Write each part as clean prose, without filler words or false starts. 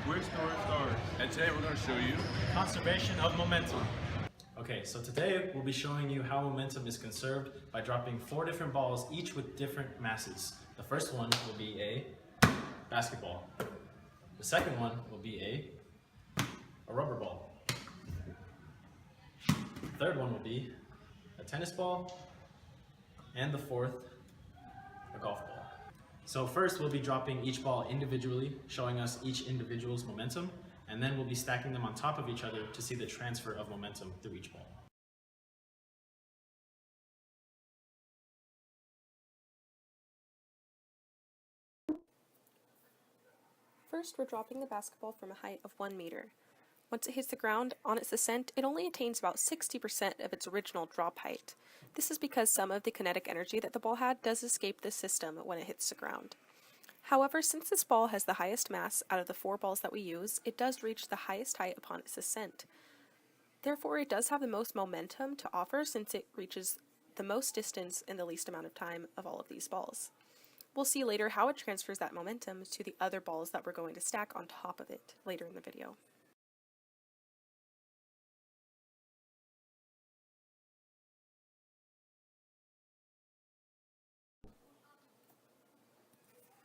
We're stars, and today we're going to show you conservation of momentum. Okay, so today we'll be showing you how momentum is conserved by dropping 4 different balls, each with different masses. The first one will be a basketball. The second one will be a rubber ball. The third one will be a tennis ball. And the fourth, a golf ball. So first we'll be dropping each ball individually, showing us each individual's momentum, and then we'll be stacking them on top of each other to see the transfer of momentum through each ball. First, we're dropping the basketball from a height of 1 meter. Once it hits the ground, on its ascent, it only attains about 60% of its original drop height. This is because some of the kinetic energy that the ball had does escape the system when it hits the ground. However, since this ball has the highest mass out of the 4 balls that we use, it does reach the highest height upon its ascent. Therefore, it does have the most momentum to offer since it reaches the most distance in the least amount of time of all of these balls. We'll see later how it transfers that momentum to the other balls that we're going to stack on top of it later in the video.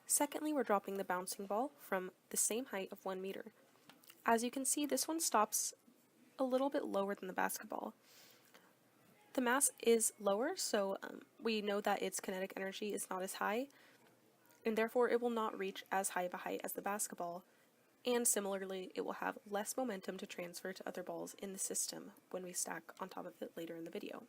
Secondly, we're dropping the bouncing ball from the same height of 1 meter. As you can see, this one stops a little bit lower than the basketball. The mass is lower, so we know that its kinetic energy is not as high, and therefore it will not reach as high of a height as the basketball, and similarly it will have less momentum to transfer to other balls in the system when we stack on top of it later in the video.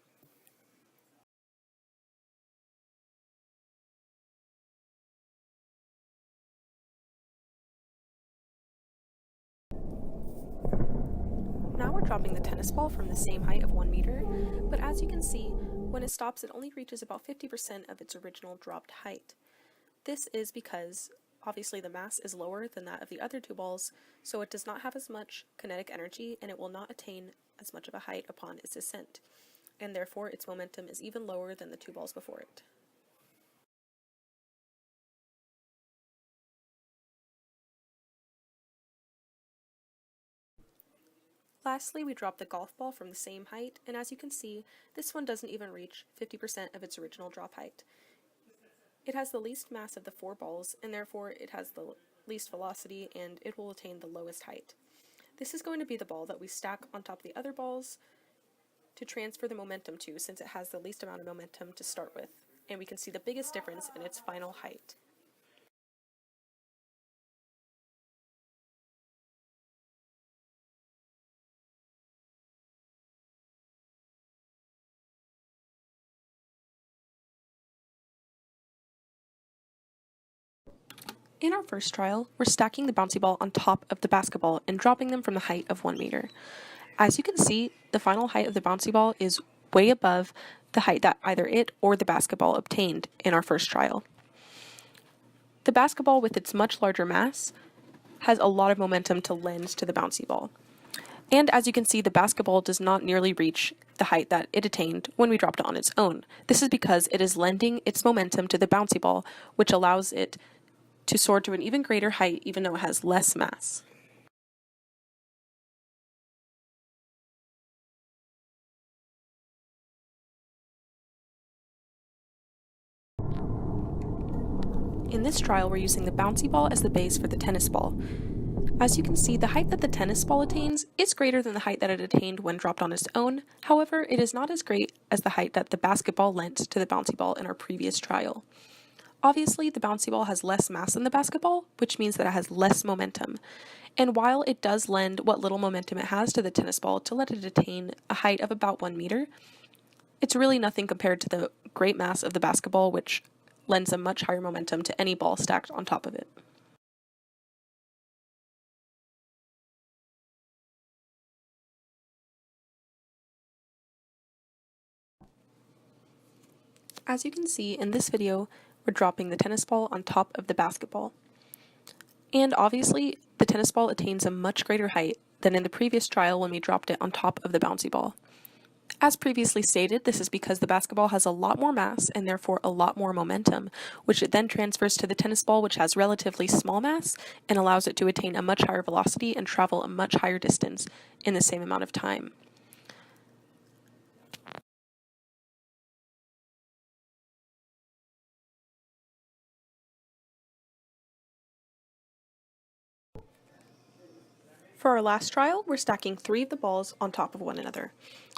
Now we're dropping the tennis ball from the same height of 1 meter, but as you can see, when it stops it only reaches about 50% of its original dropped height. This is because obviously the mass is lower than that of the other 2 balls, so it does not have as much kinetic energy and it will not attain as much of a height upon its ascent, and therefore its momentum is even lower than the 2 balls before it. Lastly, we drop the golf ball from the same height, and as you can see, this one doesn't even reach 50% of its original drop height. It has the least mass of the 4 balls, and therefore it has the least velocity, and it will attain the lowest height. This is going to be the ball that we stack on top of the other balls to transfer the momentum to, since it has the least amount of momentum to start with, and we can see the biggest difference in its final height. In our first trial, we're stacking the bouncy ball on top of the basketball and dropping them from the height of 1 meter. As you can see, the final height of the bouncy ball is way above the height that either it or the basketball obtained in our first trial. The basketball, with its much larger mass, has a lot of momentum to lend to the bouncy ball. And as you can see, the basketball does not nearly reach the height that it attained when we dropped it on its own. This is because it is lending its momentum to the bouncy ball, which allows it to soar to an even greater height even though it has less mass. In this trial, we're using the bouncy ball as the base for the tennis ball. As you can see, the height that the tennis ball attains is greater than the height that it attained when dropped on its own. However, it is not as great as the height that the basketball lent to the bouncy ball in our previous trial. Obviously, the bouncy ball has less mass than the basketball, which means that it has less momentum. And while it does lend what little momentum it has to the tennis ball to let it attain a height of about 1 meter, it's really nothing compared to the great mass of the basketball, which lends a much higher momentum to any ball stacked on top of it. As you can see in this video, we're dropping the tennis ball on top of the basketball. And obviously, the tennis ball attains a much greater height than in the previous trial when we dropped it on top of the bouncy ball. As previously stated, this is because the basketball has a lot more mass and therefore a lot more momentum, which it then transfers to the tennis ball, which has relatively small mass and allows it to attain a much higher velocity and travel a much higher distance in the same amount of time. For our last trial, we're stacking 3 of the balls on top of one another.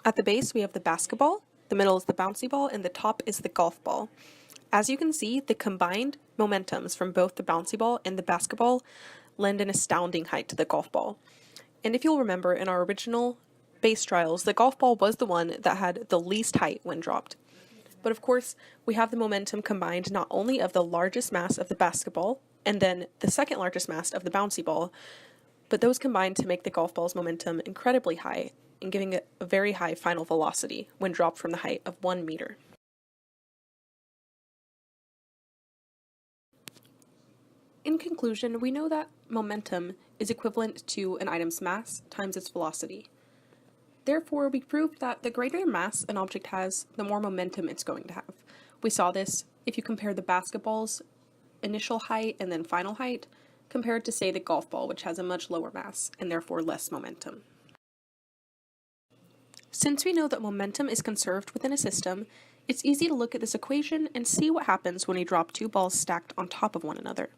At the base, we have the basketball, the middle is the bouncy ball, and the top is the golf ball. As you can see, the combined momentums from both the bouncy ball and the basketball lend an astounding height to the golf ball. And if you'll remember, in our original base trials, the golf ball was the one that had the least height when dropped. But of course, we have the momentum combined not only of the largest mass of the basketball, and then the second largest mass of the bouncy ball, but those combined to make the golf ball's momentum incredibly high and giving it a very high final velocity when dropped from the height of 1 meter. In conclusion, we know that momentum is equivalent to an item's mass times its velocity. Therefore, we proved that the greater mass an object has, the more momentum it's going to have. We saw this if you compare the basketball's initial height and then final height, compared to, say, the golf ball, which has a much lower mass and therefore less momentum. Since we know that momentum is conserved within a system, it's easy to look at this equation and see what happens when we drop 2 balls stacked on top of one another.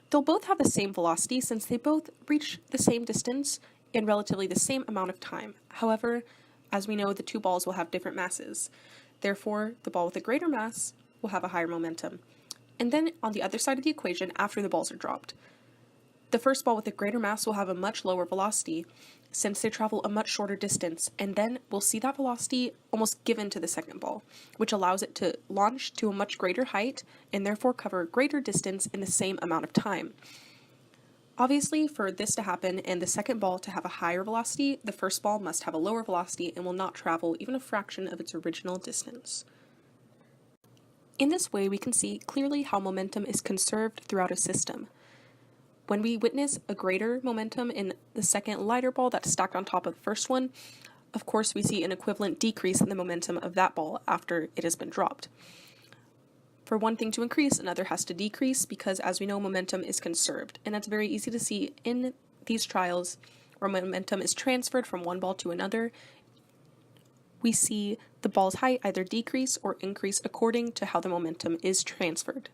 They'll both have the same velocity since they both reach the same distance in relatively the same amount of time. However, as we know, the 2 balls will have different masses. Therefore, the ball with a greater mass will have a higher momentum. And then on the other side of the equation, after the balls are dropped, the first ball with a greater mass will have a much lower velocity since they travel a much shorter distance, and then we'll see that velocity almost given to the second ball, which allows it to launch to a much greater height and therefore cover a greater distance in the same amount of time. Obviously, for this to happen and the second ball to have a higher velocity, the first ball must have a lower velocity and will not travel even a fraction of its original distance. In this way, we can see clearly how momentum is conserved throughout a system. When we witness a greater momentum in the second lighter ball that's stacked on top of the first one, of course we see an equivalent decrease in the momentum of that ball after it has been dropped. For one thing to increase, another has to decrease because, as we know, momentum is conserved. And that's very easy to see in these trials where momentum is transferred from one ball to another. We see the ball's height either decrease or increase according to how the momentum is transferred.